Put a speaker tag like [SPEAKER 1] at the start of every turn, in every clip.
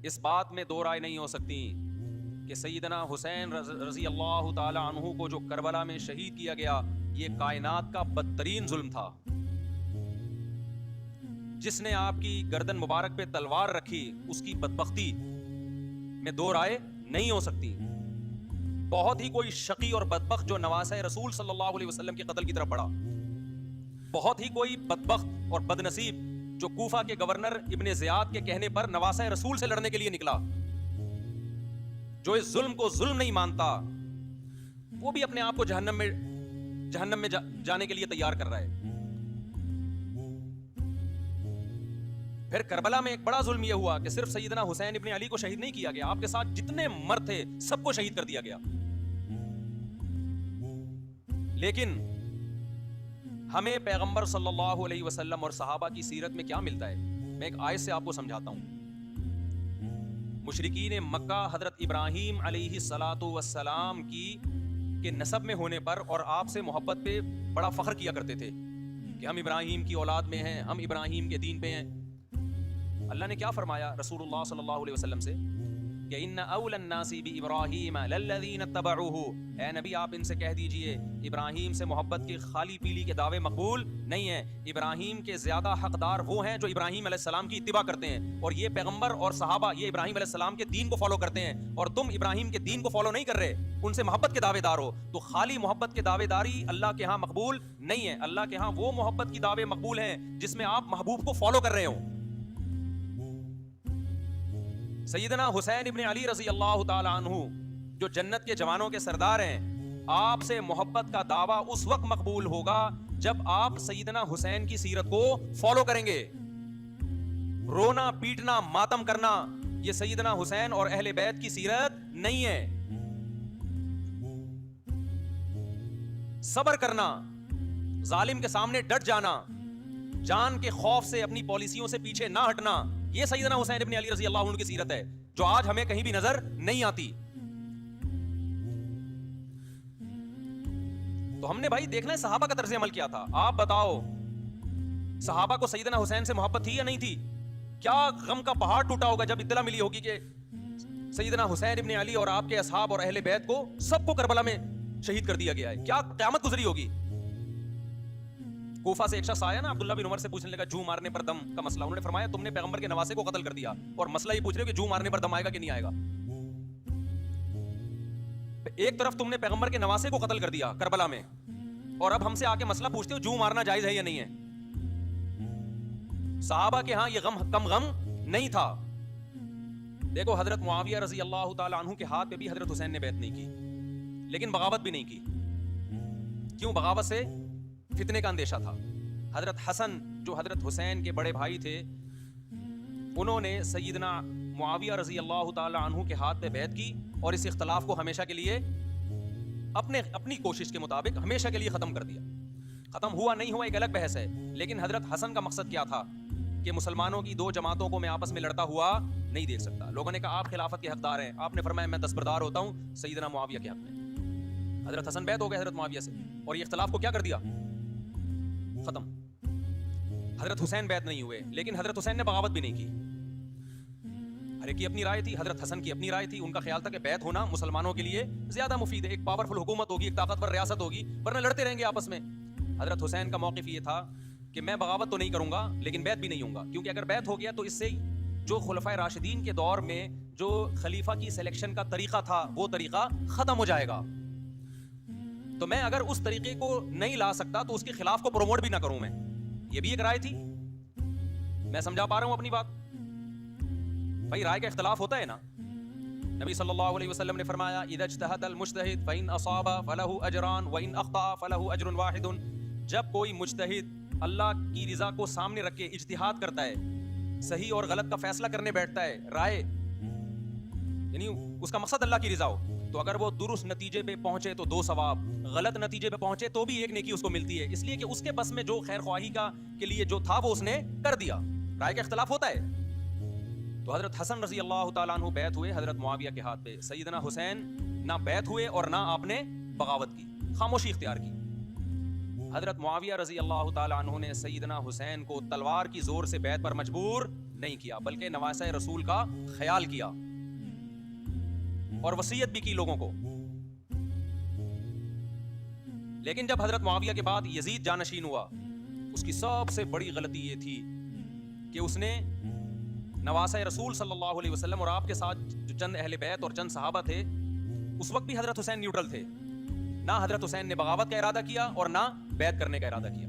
[SPEAKER 1] اس بات میں دو رائے نہیں ہو سکتی کہ سیدنا حسین رضی اللہ تعالی عنہ کو جو کربلا میں شہید کیا گیا یہ کائنات کا بدترین ظلم تھا. جس نے آپ کی گردن مبارک پہ تلوار رکھی اس کی بدبختی میں دو رائے نہیں ہو سکتی. بہت ہی کوئی شقی اور بدبخت جو نواسہ رسول صلی اللہ علیہ وسلم کے قتل کی طرف بڑھا. بہت ہی کوئی بدبخت اور بدنصیب جو کوفہ کے گورنر ابن زیاد کے کہنے پر نواسہ رسول سے لڑنے کے لیے نکلا. جو اس ظلم کو ظلم نہیں مانتا وہ بھی اپنے آپ کو جہنم میں جانے کے لیے تیار کر رہا ہے. پھر کربلا میں ایک بڑا ظلم یہ ہوا کہ صرف سیدنا حسین ابن علی کو شہید نہیں کیا گیا, آپ کے ساتھ جتنے مرد تھے سب کو شہید کر دیا گیا. لیکن ہمیں پیغمبر صلی اللہ علیہ وسلم اور صحابہ کی سیرت میں کیا ملتا ہے؟ میں ایک آیت سے آپ کو سمجھاتا ہوں. مشرکین مکہ حضرت ابراہیم علیہ الصلاۃ والسلام کے نسب میں ہونے پر اور آپ سے محبت پہ بڑا فخر کیا کرتے تھے کہ ہم ابراہیم کی اولاد میں ہیں, ہم ابراہیم کے دین پہ ہیں. اللہ نے کیا فرمایا رسول اللہ صلی اللہ علیہ وسلم سے کہ ان اول الناس بابراہیم للذین اتبعوہ, اے نبی آپ ان سے کہہ دیجئے ابراہیم سے محبت کے خالی پیلی کے دعوے مقبول نہیں ہیں. ابراہیم کے زیادہ حقدار وہ ہیں جو ابراہیم علیہ السلام کی اتباع کرتے ہیں, اور یہ پیغمبر اور صحابہ یہ ابراہیم علیہ السلام کے دین کو فالو کرتے ہیں, اور تم ابراہیم کے دین کو فالو نہیں کر رہے, ان سے محبت کے دعوے دار ہو. تو خالی محبت کے دعوے داری اللہ کے ہاں مقبول نہیں ہے. اللہ کے ہاں وہ محبت کی دعوے مقبول ہیں جس میں آپ محبوب کو فالو کر رہے ہوں. سیدنا حسین ابن علی رضی اللہ تعالی عنہ جو جنت کے جوانوں کے سردار ہیں, آپ سے محبت کا دعویٰ اس وقت مقبول ہوگا جب آپ سیدنا حسین کی سیرت کو فالو کریں گے. رونا پیٹنا ماتم کرنا یہ سیدنا حسین اور اہل بیت کی سیرت نہیں ہے. صبر کرنا, ظالم کے سامنے ڈٹ جانا, جان کے خوف سے اپنی پالیسیوں سے پیچھے نہ ہٹنا, یہ سیدنا حسین ابن علی رضی اللہ عنہ کی سیرت ہے جو آج ہمیں کہیں بھی نظر نہیں آتی. تو ہم نے بھائی دیکھنا ہے صحابہ کا طرز عمل کیا تھا. آپ بتاؤ صحابہ کو سیدنا حسین سے محبت تھی یا نہیں تھی؟ کیا غم کا پہاڑ ٹوٹا ہوگا جب اطلاع ملی ہوگی کہ سیدنا حسین ابن علی اور آپ کے اصحاب اور اہل بیت کو سب کو کربلا میں شہید کر دیا گیا ہے. کیا قیامت گزری ہوگی. کوفہ سے ایک شخص آیا نا, عبداللہ بن عمر سے پوچھنے لگا جو مارنے پر دم کا مسئلہ. انہوں نے فرمایا تم نے پیغمبر کے نواسے کو قتل کر دیا اور مسئلہ یہ پوچھ رہے ہو کہ جو مارنے پر دم آئے گا کہ نہیں آئے گا. ایک طرف تم نے پیغمبر کے نواسے کو قتل کر دیا کربلا میں, اور اب ہم سے آ کے مسئلہ پوچھتے ہو جو مارنا جائز ہے یا نہیں ہے. صحابہ کے ہاں یہ غم کم غم نہیں تھا. دیکھو حضرت معاویہ رضی اللہ تعالی عنہ کے ہاتھ پہ بھی حضرت حسین نے بیعت نہیں کی, لیکن بغاوت بھی نہیں کی. کیوں؟ بغاوت سے فتنے کا اندیشہ تھا. حضرت حسن جو حضرت حسین کے بڑے بھائی تھے, انہوں نے سیدنا معاویہ رضی اللہ تعالی عنہ کے ہاتھ پہ بیعت کی اور اس اختلاف کو ہمیشہ کے لیے اپنی کوشش کے مطابق ہمیشہ کے لیے ختم کر دیا. ختم ہوا نہیں ہوا ایک الگ بحث ہے, لیکن حضرت حسن کا مقصد کیا تھا کہ مسلمانوں کی دو جماعتوں کو میں آپس میں لڑتا ہوا نہیں دیکھ سکتا. لوگوں نے کہا آپ خلافت کے حقدار ہیں, آپ نے فرمایا میں دستبردار ہوتا ہوں سیدنا معاویہ کے حق میں. حضرت حسن بیعت ہو گئے حضرت معاویہ سے, اور یہ اختلاف کو کیا کر دیا؟ ختم. حضرت حسین بیعت نہیں ہوئے, لیکن حضرت حسین نے بغاوت بھی نہیں کی. ہر ایک کی اپنی رائے تھی, حضرت حسن کی اپنی رائے تھی. ان کا خیال تھا کہ بیعت ہونا مسلمانوں کے لیے زیادہ مفید ہے, ایک پاورفل حکومت ہوگی, ایک طاقتور ریاست ہوگی, ورنہ لڑتے رہیں گے آپس میں. حضرت حسین کا موقف یہ تھا کہ میں بغاوت تو نہیں کروں گا لیکن بیعت بھی نہیں ہوں گا, کیونکہ اگر بیعت ہو گیا تو اس سے جو خلفائے راشدین کے دور میں جو خلیفہ کی سلیکشن کا طریقہ تھا وہ طریقہ ختم ہو جائے گا. تو میں اگر اس طریقے کو نہیں لا سکتا تو اس کے خلاف کو پروموٹ بھی نہ کروں میں. یہ بھی ایک رائے تھی. میں سمجھا پا رہا ہوں اپنی بات؟ بھائی رائے کا اختلاف ہوتا ہے نا. نبی صلی اللہ علیہ وسلم نے فرمایا اذا اجتہد المجتہد فإن اصاب فلہ اجران وإن اخطأ فلہ اجر واحد. جب کوئی مجتہد اللہ کی رضا کو سامنے رکھ کے اجتہاد کرتا ہے, صحیح اور غلط کا فیصلہ کرنے بیٹھتا ہے, رائے یعنی اس کا مقصد اللہ کی رضا ہو, تو اگر وہ درست نتیجے پہ پہنچے تو 2 ثواب, غلط نتیجے پہ پہنچے تو بھی 1 نیکی اس کو ملتی ہے, اس لیے کہ اس کے بس میں جو خیر خواہی کے لیے جو تھا وہ اس نے کر دیا. رائے کا اختلاف ہوتا ہے. تو حضرت حسن رضی اللہ تعالیٰ عنہ بیعت ہوئے حضرت معاویہ کے ہاتھ پہ. سیدنا حسین نہ بیعت ہوئے اور نہ آپ نے بغاوت کی, خاموشی اختیار کی. حضرت معاویہ رضی اللہ تعالیٰ عنہ نے سیدنا حسین کو تلوار کی زور سے بیعت پر مجبور نہیں کیا، بلکہ نواسہ رسول کا خیال کیا اور وصیت بھی کی لوگوں کو. لیکن جب حضرت معاویہ کے بعد یزید جانشین ہوا، اس کی سب سے بڑی غلطی یہ تھی کہ اس نے نواسہ رسول صلی اللہ علیہ وسلم اور آپ کے ساتھ جو چند اہل بیت اور چند صحابہ تھے، اس وقت بھی حضرت حسین نیوٹرل تھے. نہ حضرت حسین نے بغاوت کا ارادہ کیا اور نہ بیعت کرنے کا ارادہ کیا.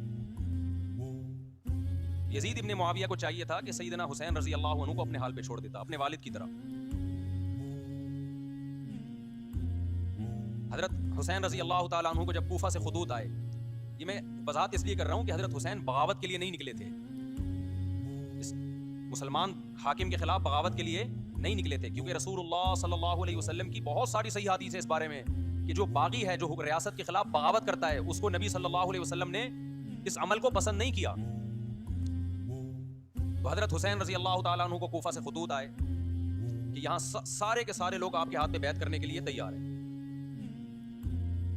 [SPEAKER 1] یزید ابن معاویہ کو چاہیے تھا کہ سیدنا حسین رضی اللہ عنہ کو اپنے حال پہ چھوڑ دیتا، اپنے والد کی طرح. حضرت حسین رضی اللہ تعالیٰ عنہ کو جب کوفہ سے خطوط آئے، یہ میں وضاحت اس لیے کر رہا ہوں کہ حضرت حسین بغاوت کے لیے نہیں نکلے تھے، اس مسلمان حاکم کے خلاف بغاوت کے لیے نہیں نکلے تھے، کیونکہ رسول اللہ صلی اللہ علیہ وسلم کی بہت ساری صحیح حدیث ہے اس بارے میں کہ جو باغی ہے، جو ریاست کے خلاف بغاوت کرتا ہے، اس کو نبی صلی اللہ علیہ وسلم نے اس عمل کو پسند نہیں کیا. تو حضرت حسین رضی اللہ تعالیٰ عنہ کو کوفہ سے خطوط آئے کہ یہاں سارے کے سارے لوگ آپ کے ہاتھ پہ بیعت کرنے کے لیے تیار ہیں.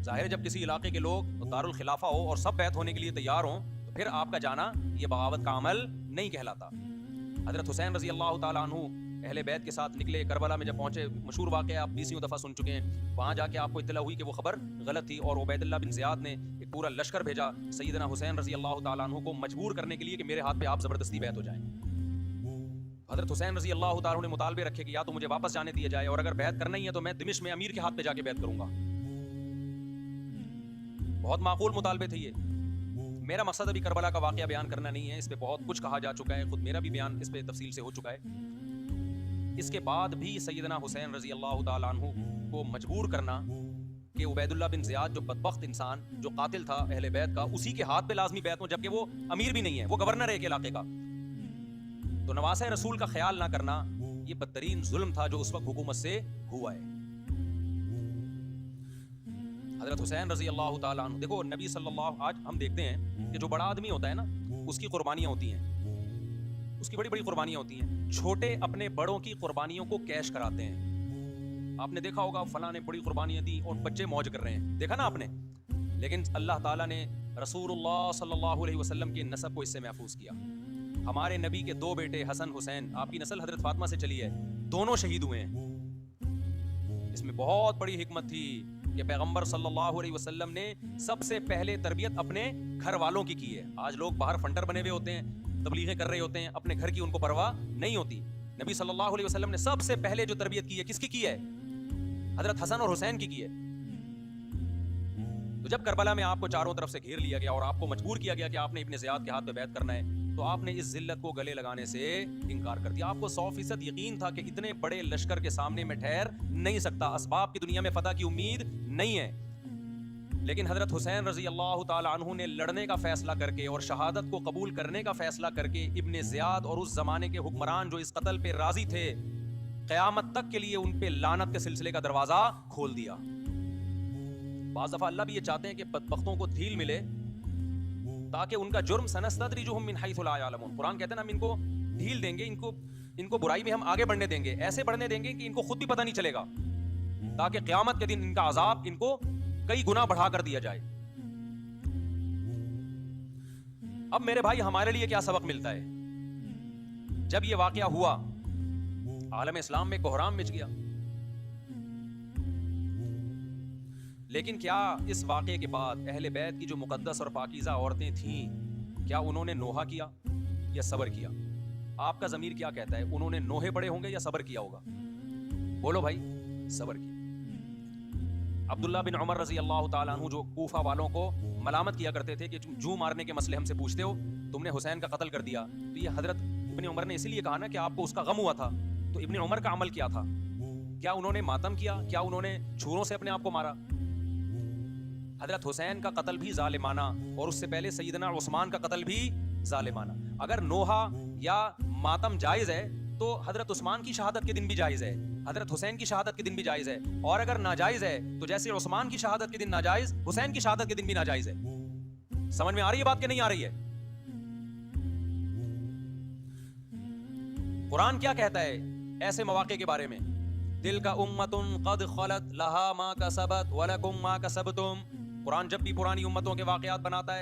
[SPEAKER 1] ظاہر ہے جب کسی علاقے کے لوگ دارالخلافہ ہو اور سب بیعت ہونے کے لیے تیار ہوں تو پھر آپ کا جانا یہ بغاوت کا عمل نہیں کہلاتا. حضرت حسین رضی اللہ تعالیٰ عنہ اہل بیت کے ساتھ نکلے. کربلا میں جب پہنچے، مشہور واقعہ آپ 20 دفعہ سن چکے ہیں. وہاں جا کے آپ کو اطلاع ہوئی کہ وہ خبر غلط تھی اور عبید اللہ بن زیاد نے ایک پورا لشکر بھیجا سیدنا حسین رضی اللہ تعالیٰ عنہ کو مجبور کرنے کے لیے کہ میرے ہاتھ پہ آپ زبردستی بیعت ہو جائیں. حضرت حسین رضی اللہ تعالیٰ عنہ نے مطالبے رکھے کہ یا تو مجھے واپس جانے دیا جائے اور اگر بیعت کرنا ہی ہے تو میں دمشق میں امیر کے ہاتھ پہ جا کے بیعت کروں گا. بہت معقول مطالبے تھے یہ. میرا مقصد ابھی کربلا کا واقعہ بیان کرنا نہیں ہے، اس پہ بہت کچھ کہا جا چکا ہے، خود میرا بھی بیان اس پہ تفصیل سے ہو چکا ہے. اس کے بعد بھی سیدنا حسین رضی اللہ تعالیٰ عنہ کو مجبور کرنا کہ عبید اللہ بن زیاد جو بدبخت انسان، جو قاتل تھا اہل بیت کا، اسی کے ہاتھ پہ لازمی بیعت ہو، جبکہ وہ امیر بھی نہیں ہے، وہ گورنر ہے ایک علاقے کا. تو نواسہ رسول کا خیال نہ کرنا یہ بدترین ظلم تھا جو اس وقت حکومت سے ہوا ہے. حضرت حسین رضی اللہ تعالیٰ عنہ، دیکھو نبی صلی اللہ، آج ہم دیکھتے ہیں کہ جو بڑا آدمی ہوتا ہے نا، اس کی قربانیاں ہوتی ہیں، اس کی بڑی بڑی قربانیاں ہوتی ہیں. چھوٹے اپنے بڑوں کی قربانیوں کو کیش کراتے ہیں. آپ نے دیکھا ہوگا فلاں نے بڑی قربانیاں دی اور بچے موج کر رہے ہیں، دیکھا نا آپ نے. لیکن اللہ تعالیٰ نے رسول اللہ صلی اللہ علیہ وسلم کی نسب کو اس سے محفوظ کیا. ہمارے نبی کے 2 بیٹے حسن حسین، آپ کی نسل حضرت فاطمہ سے چلی ہے، دونوں شہید ہوئے ہیں. اس میں بہت بڑی حکمت تھی کہ پیغمبر صلی اللہ علیہ وسلم نے سب سے پہلے تربیت اپنے گھر والوں کی کی ہے. آج لوگ باہر فنڈر بنے ہوئے ہوتے ہیں، تبلیغیں کر رہے ہوتے ہیں، اپنے گھر کی ان کو پرواہ نہیں ہوتی. نبی صلی اللہ علیہ وسلم نے سب سے پہلے جو تربیت کی ہے، کس کی ہے؟ حضرت حسن اور حسین کی ہے. تو جب کربلا میں آپ کو چاروں طرف سے گھیر لیا گیا اور آپ کو مجبور کیا گیا کہ آپ نے ابن زیاد کے ہاتھ پہ بیعت کرنا ہے، تو آپ نے اس ذلت کو گلے لگانے سے انکار کر دیا. آپ کو 100% یقین تھا کہ اتنے بڑے لشکر کے سامنے میں ٹھہر نہیں سکتا، اسباب کی دنیا میں فتح کی امید نہیں ہے. لیکن حضرت حسین رضی اللہ تعالی عنہ نے لڑنے کا فیصلہ کر کے اور شہادت کو قبول کرنے کا فیصلہ کر کے ابن زیاد اور اس زمانے کے حکمران جو اس قتل پہ راضی تھے، قیامت تک کے لیے ان پہ لعنت کے سلسلے کا دروازہ کھول دیا. بعض دفعہ اللہ بھی یہ چاہتے ہیں کہ بدبختوں کو ڈھیل ملے تاکہ ان کا جرم سنستدرجہم من حیث لا یعلمون. قرآن کہتے ہیں نا ہم ان کو ڈھیل دیں گے، ان کو برائی میں ہم آگے بڑھنے دیں گے، ایسے بڑھنے دیں گے کہ ان کو خود بھی پتہ نہیں چلے گا، تاکہ قیامت کے دن ان کا عذاب ان کو کئی گنا بڑھا کر دیا جائے. اب میرے بھائی ہمارے لیے کیا سبق ملتا ہے؟ جب یہ واقعہ ہوا عالم اسلام میں کوہرام مچ گیا، لیکن کیا اس واقعے کے بعد اہل بیت کی جو مقدس اور پاکیزہ عورتیں تھیں، کیا انہوں نے نوحہ کیا یا صبر کیا؟ آپ کا ضمیر کیا کہتا ہے؟ انہوں نے نوحے پڑے ہوں گے یا صبر کیا ہوگا؟ بولو بھائی، صبر کیا. عبداللہ بن عمر رضی اللہ تعالیٰ عنہ جو کوفہ والوں کو ملامت کیا کرتے تھے کہ جو مارنے کے مسئلے ہم سے پوچھتے ہو، تم نے حسین کا قتل کر دیا، تو یہ حضرت ابن عمر نے اسی لیے کہا نا کہ آپ کو اس کا غم ہوا تھا. تو ابن عمر کا عمل کیا تھا؟ کیا انہوں نے ماتم کیا؟ کیا انہوں نے چھروں سے اپنے آپ کو مارا؟ حضرت حسین کا قتل بھی ظالمانہ اور اس سے پہلے سیدنا عثمان کا قتل بھی ظالمانہ. اگر نوحہ یا ماتم جائز ہے تو حضرت عثمان کی شہادت کے دن بھی جائز ہے، حضرت حسین کی شہادت کے دن بھی جائز ہے، اور اگر ناجائز ہے تو جیسے عثمان کی شہادت کے دن ناجائز، حسین کی شہادت کے دن بھی ناجائز ہے. سمجھ میں آ رہی ہے بات کہ نہیں آ رہی ہے؟ قرآن کیا کہتا ہے ایسے مواقع کے بارے میں؟ تلک امۃ قد خلت لہا ما کسبت ولکم ما کسبتم. قرآن جب بھی پرانی امتوں کے واقعات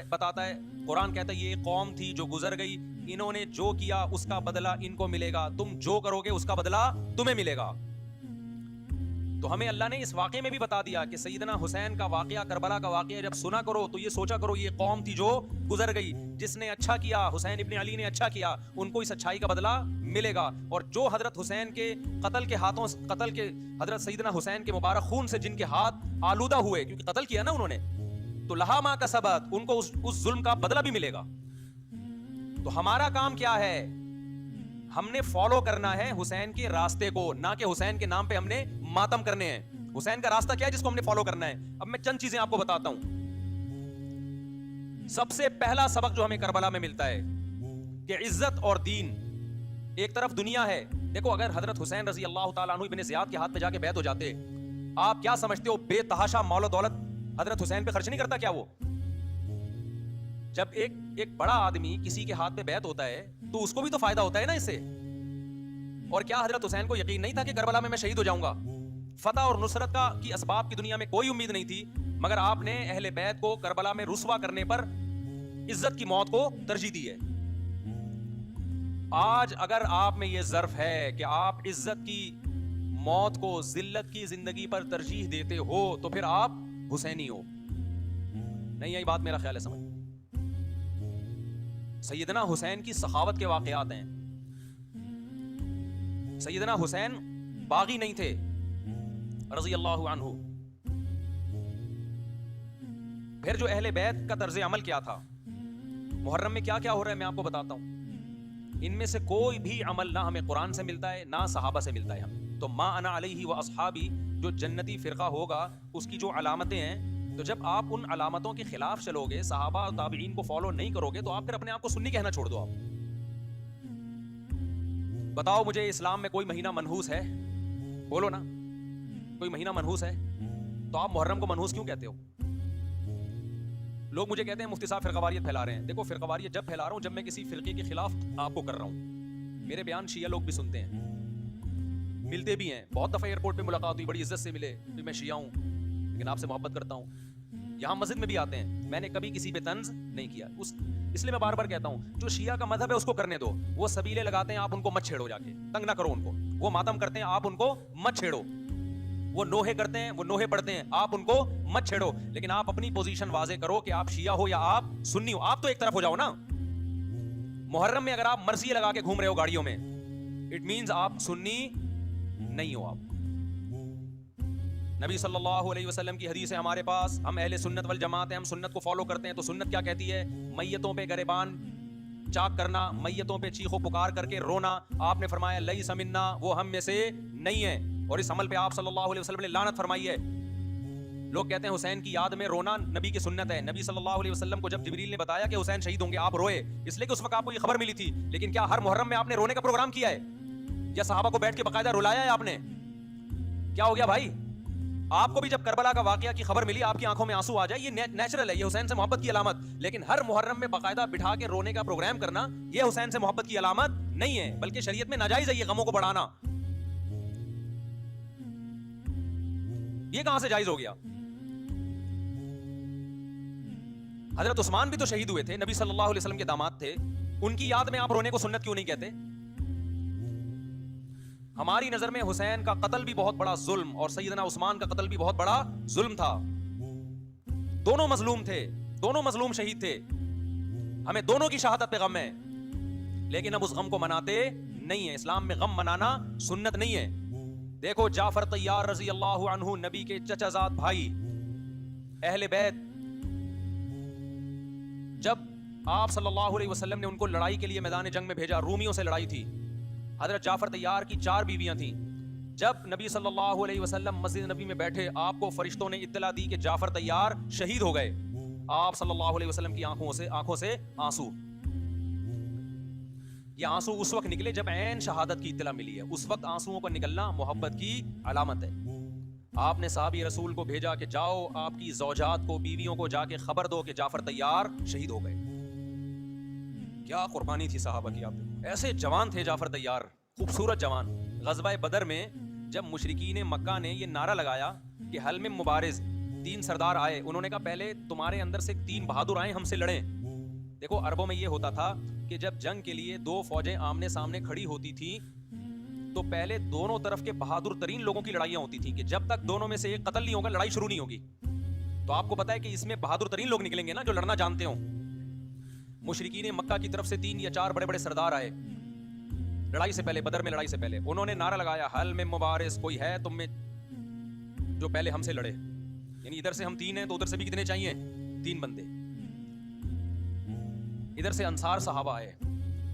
[SPEAKER 1] بتاتا ہے، قرآن کہتا ہے یہ ایک قوم تھی جو گزر گئی، انہوں نے جو کیا اس کا بدلہ ان کو ملے گا, تم جو کرو گے اس کا بدلہ تمہیں ملے گا. تو ہمیں اللہ نے اس واقعے میں بھی بتا دیا کہ سیدنا حسین کا واقعہ, کربلا کا واقعہ جب سنا کرو تو یہ سوچا کرو یہ قوم تھی جو گزر گئی, جس نے اچھا کیا, حسین ابن علی نے اچھا کیا, ان کو اس اچھائی کا بدلہ ملے گا. اور جو حضرت حسین کے قتل کے ہاتھوں, قتل کے حضرت سیدنا حسین کے مبارک خون سے جن کے ہاتھ آلودہ ہوئے, کیونکہ قتل کیا نا انہوں نے, تو لہا ما کسبت, ان کو اس ظلم کا بدلہ بھی ملے گا. تو ہمارا کام کیا ہے؟ ہم نے فالو کرنا ہے حسین کے راستے کو, نہ کہ حسین کے نام پہ ہم نے ماتم کرنے ہیں. حسین کا راستہ کیا ہے جس کو ہم نے فالو کرنا ہے؟ اب میں چند چیزیں آپ کو بتاتا ہوں. سب سے پہلا سبق جو ہمیں کربلا میں ملتا ہے کہ عزت اور دین, ایک طرف دنیا ہے. دیکھو اگر حضرت حسین رضی اللہ تعالیٰ عنہ ابن زیاد کے ہاتھ پہ جا کے بیعت ہو جاتے, آپ کیا سمجھتے ہو بے تحاشا مال و دولت حضرت حسین پہ خرچ نہیں کرتا کیا وہ؟ جب ایک بڑا آدمی کسی کے ہاتھ پہ بیعت ہوتا ہے تو اس کو بھی تو فائدہ ہوتا ہے نا اس سے. اور کیا حضرت حسین کو یقین نہیں تھا کہ کربلا میں شہید ہو جاؤں گا؟ فتح اور نصرت کی اسباب کی دنیا میں کوئی امید نہیں تھی, مگر آپ نے اہل بیت کو کربلا میں رسوا کرنے پر عزت کی موت کو ترجیح دی ہے. آج اگر آپ میں یہ ظرف ہے کہ آپ عزت کی موت کو ذلت کی زندگی پر ترجیح دیتے ہو تو پھر آپ حسینی ہو. نہیں یہی بات میرا خیال ہے سمجھ. سیدنا حسین کی سخاوت کے واقعات ہیں. سیدنا حسین باغی نہیں تھے رضی اللہ عنہ. پھر جو اہل بیت کا طرز عمل کیا تھا, محرم میں کیا کیا ہو رہا ہے میں آپ کو بتاتا ہوں. ان میں سے کوئی بھی عمل نہ ہمیں قرآن سے ملتا ہے نہ صحابہ سے ملتا ہے. ہمیں تو ما انا علیہ و اصحابی جو جنتی فرقہ ہوگا اس کی جو علامتیں ہیں, تو جب آپ ان علامتوں کے خلاف چلو گے, صحابہ اور تابعین کو فالو نہیں کرو گے, تو آپ پھر اپنے آپ کو سنی کہنا چھوڑ دو. آپ بتاؤ مجھے اسلام میں کوئی مہینہ منحوس ہے؟ بولو نا, کوئی مہینہ منحوس ہے؟ تو آپ محرم کو منحوس کیوں کہتے ہو؟ لوگ مجھے کہتے ہیں مفتی صاحب فرقہ واریت پھیلا رہے ہیں. دیکھو فرقہ واریت جب پھیلا رہا ہوں جب میں کسی فرقے کے خلاف آپ کو کر رہا ہوں. میرے بیان شیعہ لوگ بھی سنتے ہیں, ملتے بھی ہیں. بہت دفعہ ایئرپورٹ پہ ملاقات ہوئی, بڑی عزت سے ملے, میں شیعہ ہوں لیکن آپ سے محبت کرتا ہوں. یہاں مسجد میں بھی آتے ہیں, میں نے کبھی کسی پہ طنز نہیں کیا. اس لیے میں بار بار کہتا ہوں جو شیعہ کا مذہب ہے اس کو کرنے دو. وہ سبیلے لگاتے ہیں, آپ ان کو مت چھیڑو, جا کے تنگ نہ کرو ان کو. وہ ماتم کرتے ہیں, آپ ان کو مت چھیڑو. وہ نوحے کرتے ہیں, وہ نوحے پڑھتے ہیں, آپ ان کو مت چھیڑو. لیکن آپ اپنی پوزیشن واضح کرو کہ آپ شیعہ ہو یا آپ سنی ہو. آپ تو ایک طرف ہو جاؤ نا. محرم میں اگر آپ مرثیے لگا کے گھوم رہے ہو گاڑیوں میں, اٹ مینز آپ سنی نہیں ہو. آپ نبی صلی اللہ علیہ وسلم کی حدیث ہے ہمارے پاس, ہم اہل سنت والجماعت ہیں, ہم سنت کو فالو کرتے ہیں. تو سنت کیا کہتی ہے؟ میتوں پہ گریبان چاک کرنا, میتوں پہ چیخ و پکار کر کے رونا. آپ نے فرمایا لیس منا, وہ ہم میں سے نہیں ہے. اور اس عمل پہ آپ صلی اللہ علیہ وسلم نے لعنت فرمائی ہے. لوگ کہتے ہیں حسین کی یاد میں رونا نبی کی سنت ہے. نبی صلی اللہ علیہ وسلم کو جب جبریل نے بتایا کہ حسین شہید ہوں گے, آپ روئے, اس لیے کہ اس وقت آپ کو یہ خبر ملی تھی. لیکن کیا ہر محرم میں آپ نے رونے کا پروگرام کیا ہے, یا صحابہ کو بیٹھ کے باقاعدہ رلایا ہے آپ نے؟ کیا ہو گیا بھائی؟ آپ کو بھی جب کربلا کا واقعہ کی خبر ملی آپ کی آنکھوں میں آنسو آ جائے, یہ نیچرل ہے, یہ حسین سے محبت کی علامت. لیکن ہر محرم میں باقاعدہ بٹھا کے رونے کا پروگرام کرنا یہ حسین سے محبت کی علامت نہیں ہے, بلکہ شریعت میں ناجائز ہے یہ غموں کو بڑھانا. یہ کہاں سے جائز ہو گیا؟ حضرت عثمان بھی تو شہید ہوئے تھے, نبی صلی اللہ علیہ وسلم کے داماد تھے. ان کی یاد میں آپ رونے کو سنت کیوں نہیں کہتے؟ ہماری نظر میں حسین کا قتل بھی بہت بڑا ظلم اور سیدنا عثمان کا قتل بھی بہت بڑا ظلم تھا. دونوں مظلوم تھے, دونوں مظلوم شہید تھے. ہمیں دونوں کی شہادت پہ غم ہے, لیکن اب اس غم کو مناتے نہیں ہیں. اسلام میں غم منانا سنت نہیں ہے. دیکھو جعفر طیار رضی اللہ عنہ, نبی کے چچا زاد بھائی, اہل بیت, جب آپ صلی اللہ علیہ وسلم نے ان کو لڑائی کے لیے میدان جنگ میں بھیجا, رومیوں سے لڑائی تھی. حضرت جعفر طیار کی 4 بیویاں تھیں. جب نبی صلی اللہ علیہ وسلم مسجد نبی میں بیٹھے, آپ کو فرشتوں نے اطلاع دی کہ جعفر طیار شہید ہو گئے. آپ صلی اللہ علیہ وسلم کی آنکھوں سے آنسو. یہ آنسو اس وقت نکلے جب عین شہادت کی اطلاع ملی ہے. اس وقت آنسوؤں کا نکلنا محبت کی علامت ہے. آپ نے صحابی رسول کو بھیجا کہ جاؤ آپ کی زوجات کو, بیویوں کو جا کے خبر دو کہ جعفر طیار شہید ہو گئے. کیا قربانی تھی صحابہ کی. آپ ایسے جوان تھے جعفر طیار, خوبصورت جوان. غزوہ بدر میں جب مشرکین مکہ نے یہ نعرہ لگایا کہ حل میں مبارز, 3 سردار آئے, انہوں نے کہا پہلے تمہارے اندر سے 3 بہادر آئے ہم سے لڑیں. دیکھو عربوں میں یہ ہوتا تھا, کہ جب جنگ کے لیے دو فوجیں آمنے سامنے کھڑی ہوتی تھی تو پہلے دونوں طرف کے بہادر ترین لوگوں کی لڑائیاں ہوتی تھیں کہ جب تک دونوں میں سے ایک قتل نہیں ہوگا لڑائی شروع نہیں ہوگی. تو آپ کو پتا ہے کہ اس میں بہادر ترین لوگ نکلیں گے نا جو لڑنا جانتے ہوں. مشرکین مکہ کی طرف سے 3 یا 4 بڑے بڑے سردار آئے لڑائی سے پہلے, بدر میں لڑائی سے پہلے. انہوں نے نعرہ لگایا حل میں مبارز, کوئی ہے تم میں جو پہلے ہم سے لڑے. یعنی ادھر سے ہم 3 ہیں تو ادھر سے بھی کتنے چاہیے؟ 3 بندے. ادھر سے انصار صحابہ آئے.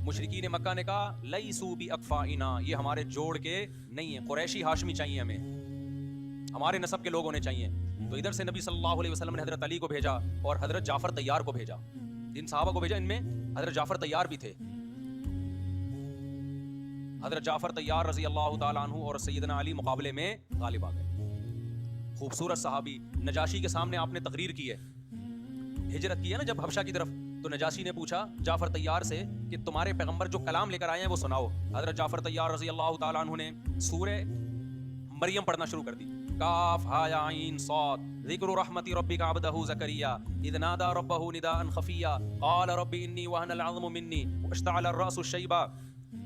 [SPEAKER 1] مشرکین مکہ نے کہا لیسو بی اکفائنا, یہ ہمارے جوڑ کے نہیں ہیں, قریشی ہاشمی چاہیے ہمیں, ہمارے نسب کے لوگ ہونے چاہیے. تو ادھر سے نبی صلی اللہ علیہ وسلم نے حضرت علی کو بھیجا اور حضرت جعفر طیار کو بھیجا. جن صحابہ کو بھیجا ان میں حضرت جعفر طیار بھی تھے. حضرت جعفر طیار رضی اللہ تعالیٰ عنہ اور سیدنا علی مقابلے میں غالب آ گئے. خوبصورت صحابی. نجاشی کے سامنے آپ نے تقریر کی ہے, ہجرت کی ہے نا جب حبشہ کی طرف, تو نجاشی نے پوچھا جعفر طیار سے کہ تمہارے پیغمبر جو کلام لے کر آئے ہیں وہ سناؤ. حضرت جعفر طیار رضی اللہ تعالیٰ عنہ نے سورہ مریم پڑھنا شروع کر دی. کاف ہا یا عین صاد ذکر رحمت ربک عبدہ زکریا اذ نادى ربہ نداء خفیا قال رب انی وہن العظم منی واشتعل الرأس شیبا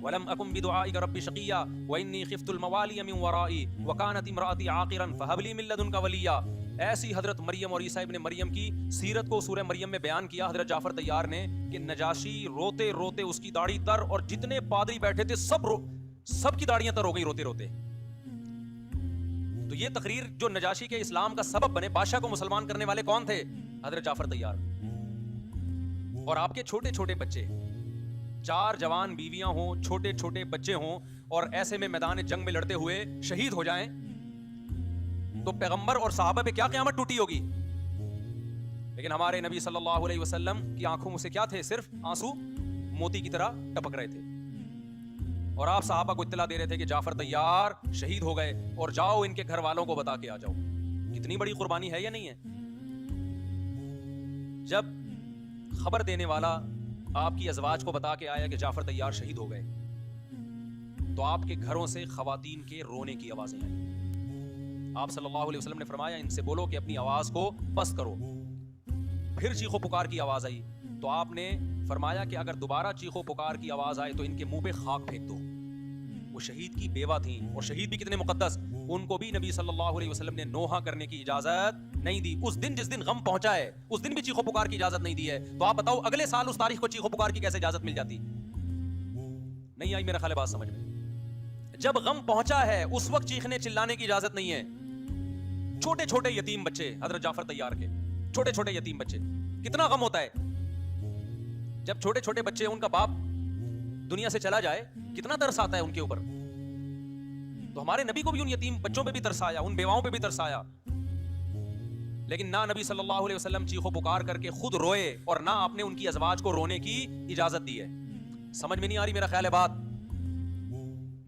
[SPEAKER 1] ولم اکن بدعائک رب شقیا وانی خفت الموالی من ورائی وکانت امرأتی عاقرا فہب لی من لدنک ولیا. ایسی حضرت مریم اور عیسیٰ ابن مریم کی سیرت کو سورہ مریم میں بیان کیا حضرت جعفر طیار نے کہ نجاشی روتے روتے, اس کی داڑھی تر, اور جتنے پادری بیٹھے تھے سب کی داڑیاں تر ہو گئی روتے روتے. تو یہ تقریر جو نجاشی کے اسلام کا سبب بنے, بادشاہ کو مسلمان کرنے والے کون تھے؟ حضرت جعفر طیار. اور آپ کے چھوٹے چھوٹے بچے, 4 جوان بیویاں ہوں, چھوٹے چھوٹے بچے ہوں, اور ایسے میں میدان جنگ میں لڑتے ہوئے شہید ہو جائیں تو پیغمبر اور صحابہ پہ کیا قیامت ٹوٹی ہوگی. لیکن ہمارے نبی صلی اللہ علیہ وسلم کی آنکھوں سے کیا تھے؟ صرف آنسو موتی کی طرح ٹپک رہے تھے. اور آپ صحابہ کو اطلاع دے رہے تھے کہ جعفر طیار شہید ہو گئے اور جاؤ ان کے گھر والوں کو بتا کے آ جاؤ. کتنی بڑی قربانی ہے یا نہیں ہے؟ جب خبر دینے والا آپ کی ازواج کو بتا کے آیا کہ جعفر طیار شہید ہو گئے تو آپ کے گھروں سے خواتین کے رونے کی آوازیں آئیں. آپ صلی اللہ علیہ وسلم نے فرمایا ان سے بولو کہ اپنی آواز کو پست کرو. پھر چیخو پکار کی آواز آئی تو آپ نے فرمایا کہ اگر دوبارہ چیخو پکار کی آواز آئے تو ان کے منہ پہ خاک پھینک دو. وہ شہید کی بیوہ تھیں, اور شہید بھی کتنے مقدس, ان کو بھی نبی صلی اللہ علیہ وسلم نے نوحہ کرنے کی اجازت نہیں دی. اس دن جس دن غم پہنچا ہے اس دن بھی چیخو پکار کی اجازت نہیں دی ہے. تو آپ بتاؤ اگلے سال اس تاریخ کو چیخو پکار کی کیسے اجازت مل جاتی؟ نہیں آئی میرا خیال ہے بات سمجھ میں. جب غم پہنچا ہے اس وقت چیخنے چلانے کی اجازت نہیں ہے. چھوٹے چھوٹے یتیم بچے, حضرت جعفر طیار کے چھوٹے چھوٹے یتیم بچے, کتنا غم ہوتا ہے جب چھوٹے چھوٹے بچے, ان کا باپ دنیا سے چلا جائے, کتنا ترس آتا ہے ان کے اوپر. تو ہمارے نبی کو بھی ان یتیم بچوں پہ بھی ترس آیا, ان بیواؤں پہ بھی ترس آیا. لیکن نہ نبی صلی اللہ علیہ وسلم چیخو پکار کر کے خود روئے اور نہ آپ نے ان کی ازواج کو رونے کی اجازت دی ہے. سمجھ میں نہیں آ رہی میرا خیال ہے بات.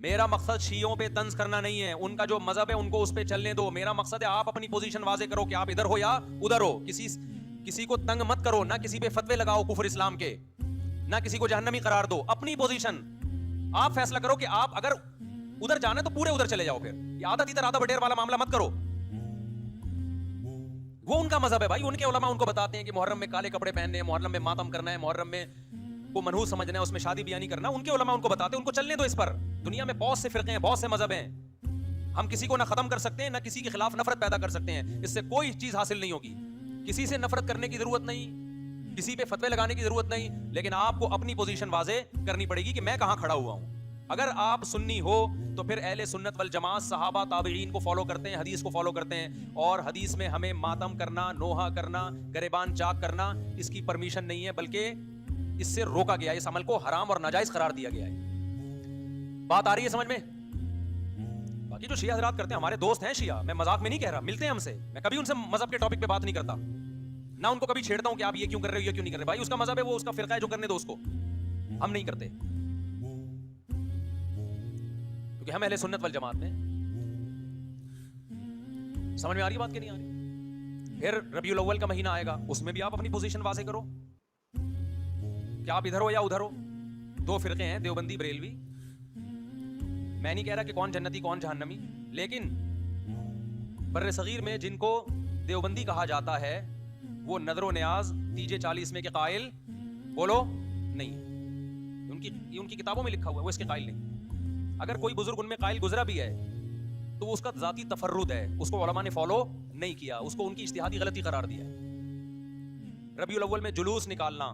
[SPEAKER 1] میرا مقصد شیعوں پہ طنز کرنا نہیں ہے, ان کا جو مذہب ہے ان کو اس پہ چلنے دو. میرا مقصد ہے آپ اپنی پوزیشن واضح کرو کہ آپ ادھر ہو یا ادھر ہو. کسی کو تنگ مت کرو, نہ کسی پہ فتوے لگاؤ کفر اسلام کے, نہ کسی کو جہنمی قرار دو. اپنی پوزیشن آپ فیصلہ کرو کہ آپ اگر ادھر جانا تو پورے ادھر چلے جاؤ. پھر یہ آدھا تیتر آدھا بٹیر والا معاملہ مت کرو. وہ ان کا مذہب ہے بھائی, ان کے علماء ان کو بتاتے ہیں کہ محرم میں کالے کپڑے پہننے ہیں, محرم میں ماتم کرنا ہے, محرم میں کو منحوس سمجھنا ہے, اس میں شادی بیاہ نہیں کرنا. ان کے علماء ان کو بتاتے ہیں, ان کو چلنے دو اس پر. دنیا میں بہت سے فرقے ہیں, بہت سے مذہب ہیں, ہم کسی کو نہ ختم کر سکتے ہیں نہ کسی کے خلاف نفرت پیدا کر سکتے ہیں. اس سے کوئی چیز حاصل نہیں ہوگی. کسی سے نفرت کرنے کی ضرورت نہیں, کسی پہ فتوے لگانے کی ضرورت نہیں, لیکن آپ کو اپنی پوزیشن واضح کرنی پڑے گی کہ میں کہاں کھڑا ہوا ہوں. اگر آپ سنی ہو تو پھر اہل سنت والجماعت صحابہ تابعین کو فالو کرتے ہیں, حدیث کو فالو کرتے ہیں, اور حدیث میں ہمیں ماتم کرنا, نوحہ کرنا, گریبان چاک کرنا اس کی پرمیشن نہیں ہے, بلکہ اس سے روکا گیا ہے, اس عمل کو حرام اور ناجائز قرار دیا گیا ہے. بات آ رہی ہے سمجھ میں؟ باقی جو شیعہ حضرات کرتے ہیں, ہمارے دوست ہیں شیعہ, میں مذاق میں نہیں کہہ رہا, ملتے ہیں ہم سے, میں کبھی ان سے مذہب کے ٹاپک پہ بات نہیں کرتا, نہ ان کو کبھی چھیڑتا ہوں کہ آپ یہ کیوں کر رہے ہو, یہ کیوں نہیں کر رہے. بھائی اس کا مذہب ہے, وہ اس کا فرقہ ہے, جو کرنے دو اس کو, ہم نہیں کرتے, کیونکہ ہم اہل سنت والجماعت میں. سمجھ میں آ رہی بات کہ نہیں آ رہی؟ پھر ربیع الاول کا مہینہ آئے گا, اس میں بھی آپ اپنی پوزیشن واضح کرو کہ آپ ادھر ہو یا ادھر ہو. 2 فرقے ہیں, دیوبندی بریلوی. میں نہیں کہہ رہا کہ کون جنتی کون جہنمی, لیکن بر صغیر میں جن کو دیوبندی کہا جاتا ہے وہ نظر و نیاز تیجے 40 میں کے قائل بولو نہیں. یہ ان کی کتابوں میں لکھا ہوا ہے, وہ اس کے قائل نہیں. اگر کوئی بزرگ ان میں قائل گزرا بھی ہے تو وہ اس کا ذاتی تفرد ہے, اس کو علماء نے فالو نہیں کیا, اس کو ان کی اجتہادی غلطی قرار دیا. ربیع الاول میں جلوس نکالنا